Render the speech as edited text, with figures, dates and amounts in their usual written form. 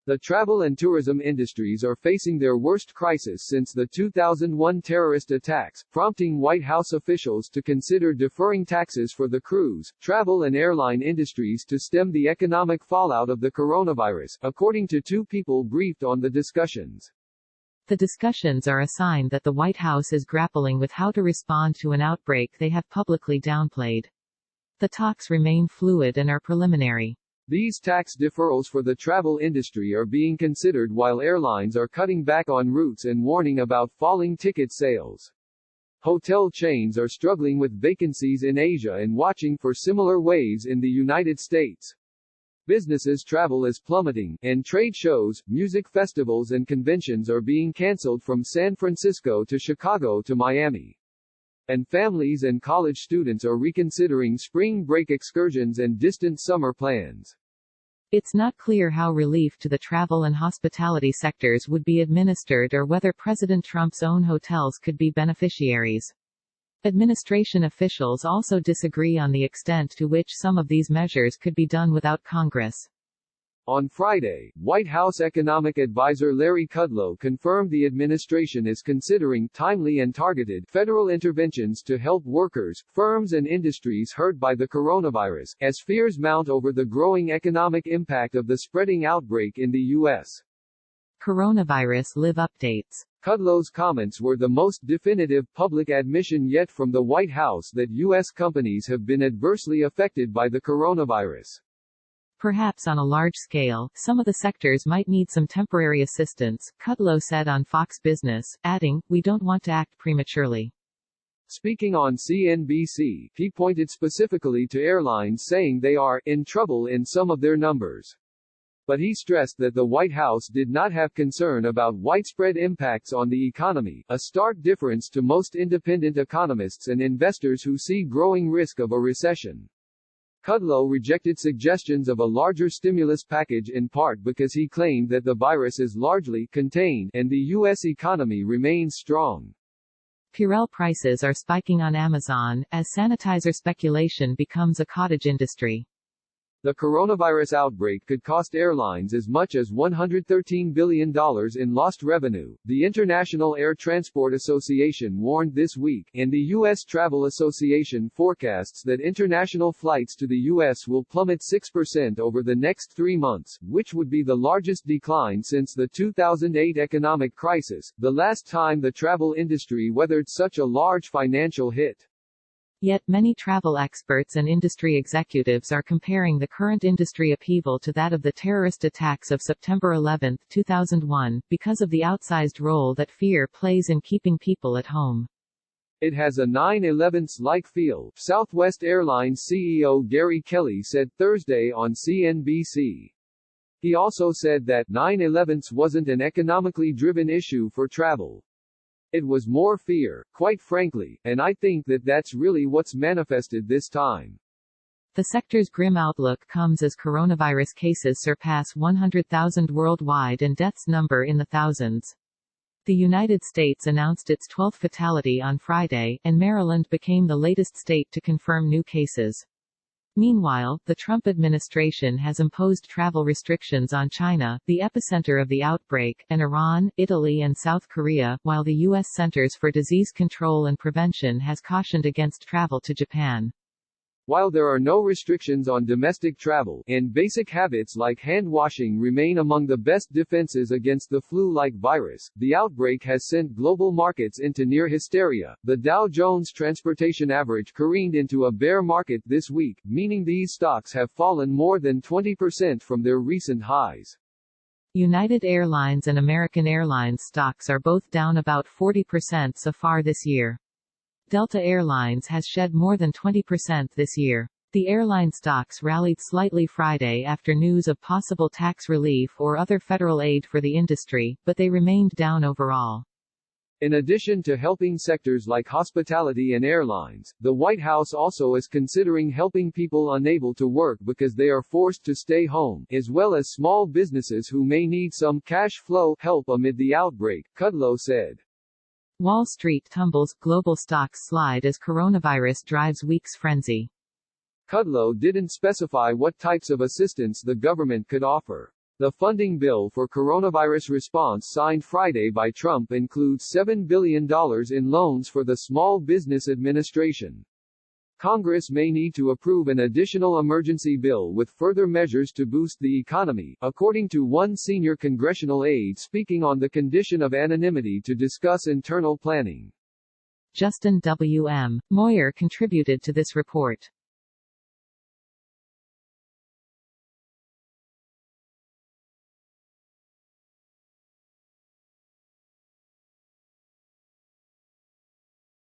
The travel and tourism industries are facing their worst crisis since the 2001 terrorist attacks, prompting White House officials to consider deferring taxes for the cruise, travel and airline industries to stem the economic fallout of the coronavirus, according to two people briefed on the discussions. The discussions are a sign that the White House is grappling with how to respond to an outbreak they have publicly downplayed. The talks remain fluid and are preliminary. These tax deferrals for the travel industry are being considered while airlines are cutting back on routes and warning about falling ticket sales. Hotel chains are struggling with vacancies in Asia and watching for similar waves in the United States. Businesses travel is plummeting, and trade shows, music festivals and conventions are being canceled from San Francisco to Chicago to Miami. And families and college students are reconsidering spring break excursions and distant summer plans. It's not clear how relief to the travel and hospitality sectors would be administered or whether President Trump's own hotels could be beneficiaries. Administration officials also disagree on the extent to which some of these measures could be done without Congress. On Friday, White House economic advisor Larry Kudlow confirmed the administration is considering timely and targeted federal interventions to help workers, firms and industries hurt by the coronavirus, as fears mount over the growing economic impact of the spreading outbreak in the U.S. Coronavirus Live Updates. Kudlow's comments were the most definitive public admission yet from the White House that U.S. companies have been adversely affected by the coronavirus. Perhaps on a large scale, some of the sectors might need some temporary assistance, Kudlow said on Fox Business, adding, "We don't want to act prematurely." Speaking on CNBC, he pointed specifically to airlines saying they are in trouble in some of their numbers. But he stressed that the White House did not have concern about widespread impacts on the economy, a stark difference to most independent economists and investors who see growing risk of a recession. Kudlow rejected suggestions of a larger stimulus package in part because he claimed that the virus is largely contained and the U.S. economy remains strong. Purell prices are spiking on Amazon, as sanitizer speculation becomes a cottage industry. The coronavirus outbreak could cost airlines as much as $113 billion in lost revenue, the International Air Transport Association warned this week, and the U.S. Travel Association forecasts that international flights to the U.S. will plummet 6% over the next 3 months, which would be the largest decline since the 2008 economic crisis, the last time the travel industry weathered such a large financial hit. Yet many travel experts and industry executives are comparing the current industry upheaval to that of the terrorist attacks of September 11, 2001, because of the outsized role that fear plays in keeping people at home. It has a 9/11-like feel, Southwest Airlines CEO Gary Kelly said Thursday on CNBC. He also said that 9/11 wasn't an economically driven issue for travel. It was more fear, quite frankly, and I think that that's really what's manifested this time. The sector's grim outlook comes as coronavirus cases surpass 100,000 worldwide and deaths number in the thousands. The United States announced its 12th fatality on Friday, and Maryland became the latest state to confirm new cases. Meanwhile, the Trump administration has imposed travel restrictions on China, the epicenter of the outbreak, and Iran, Italy and South Korea, while the U.S. Centers for Disease Control and Prevention has cautioned against travel to Japan. While there are no restrictions on domestic travel, and basic habits like hand washing remain among the best defenses against the flu-like virus, the outbreak has sent global markets into near hysteria. The Dow Jones Transportation Average careened into a bear market this week, meaning these stocks have fallen more than 20% from their recent highs. United Airlines and American Airlines stocks are both down about 40% so far this year. Delta Airlines has shed more than 20% this year. The airline stocks rallied slightly Friday after news of possible tax relief or other federal aid for the industry, but they remained down overall. In addition to helping sectors like hospitality and airlines, the White House also is considering helping people unable to work because they are forced to stay home, as well as small businesses who may need some cash flow help amid the outbreak, Kudlow said. Wall Street tumbles, global stocks slide as coronavirus drives week's frenzy. Kudlow didn't specify what types of assistance the government could offer. The funding bill for coronavirus response signed Friday by Trump includes $7 billion in loans for the Small Business Administration. Congress may need to approve an additional emergency bill with further measures to boost the economy, according to one senior congressional aide speaking on the condition of anonymity to discuss internal planning. Justin W. M. Moyer contributed to this report.